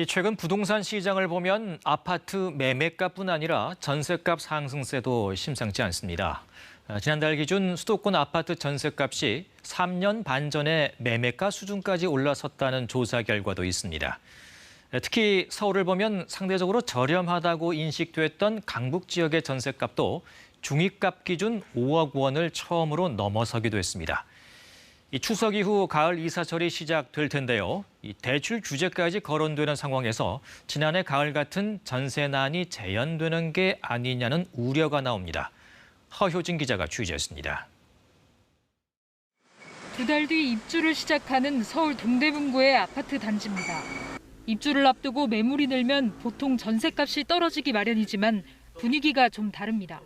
최근 부동산 시장을 보면 아파트 매매가뿐 아니라 전셋값 상승세도 심상치 않습니다. 지난달 기준 수도권 아파트 전셋값이 3년 반 전에 매매가 수준까지 올라섰다는 조사 결과도 있습니다. 특히 서울을 보면 상대적으로 저렴하다고 인식됐던 강북 지역의 전셋값도 중위값 기준 5억 원을 처음으로 넘어서기도 했습니다. 추석 이후 가을 이사철이 시작될 텐데요. 대출 규제까지 거론되는 상황에서 지난해 가을 같은 전세난이 재현되는 게 아니냐는 우려가 나옵니다. 허효진 기자가 취재했습니다. 2달 뒤 입주를 시작하는 서울 동대문구의 아파트 단지입니다. 입주를 앞두고 매물이 늘면 보통 전셋값이 떨어지기 마련이지만 분위기가 좀 다릅니다.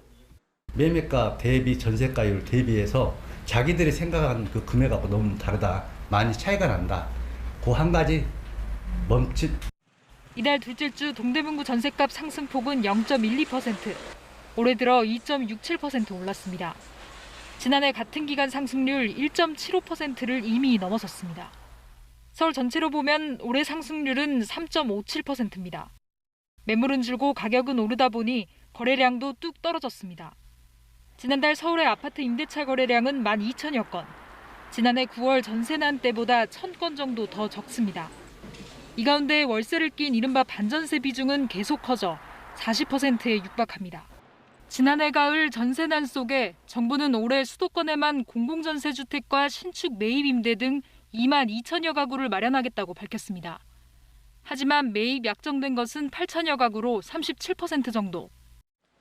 매매가 대비 전세가율 대비해서 자기들이 생각하는 그 금액하고 너무 다르다. 많이 차이가 난다. 그 한 가지 멈칫. 이달 둘째 주 동대문구 전셋값 상승폭은 0.12%, 올해 들어 2.67% 올랐습니다. 지난해 같은 기간 상승률 1.75%를 이미 넘어섰습니다. 서울 전체로 보면 올해 상승률은 3.57%입니다. 매물은 줄고 가격은 오르다 보니 거래량도 뚝 떨어졌습니다. 지난달 서울의 아파트 임대차 거래량은 12,000여 건, 지난해 9월 전세난 때보다 1,000건 정도 더 적습니다. 이 가운데 월세를 낀 이른바 반전세 비중은 계속 커져 40%에 육박합니다. 지난해 가을 전세난 속에 정부는 올해 수도권에만 공공전세주택과 신축 매입 임대 등 2만 2천여 가구를 마련하겠다고 밝혔습니다. 하지만 매입 약정된 것은 8천여 가구로 37% 정도.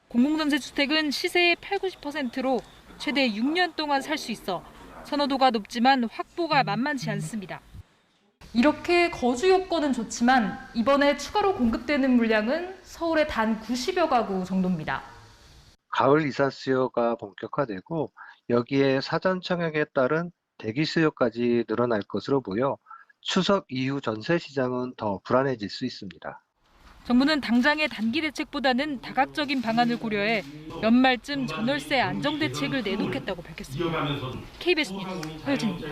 공공전세주택은 시세의 80~90%로 최대 6년 동안 살 수 있어 선호도가 높지만 확보가 만만치 않습니다. 이렇게 거주 요건은 좋지만 이번에 추가로 공급되는 물량은 서울의 단 90여 가구 정도입니다. 가을 이사 수요가 본격화되고 여기에 사전 청약에 따른 대기 수요까지 늘어날 것으로 보여 추석 이후 전세 시장은 더 불안해질 수 있습니다. 정부는 당장의 단기 대책보다는 다각적인 방안을 고려해 연말쯤 전월세 안정 대책을 내놓겠다고 밝혔습니다. KBS 뉴스 허효진입니다.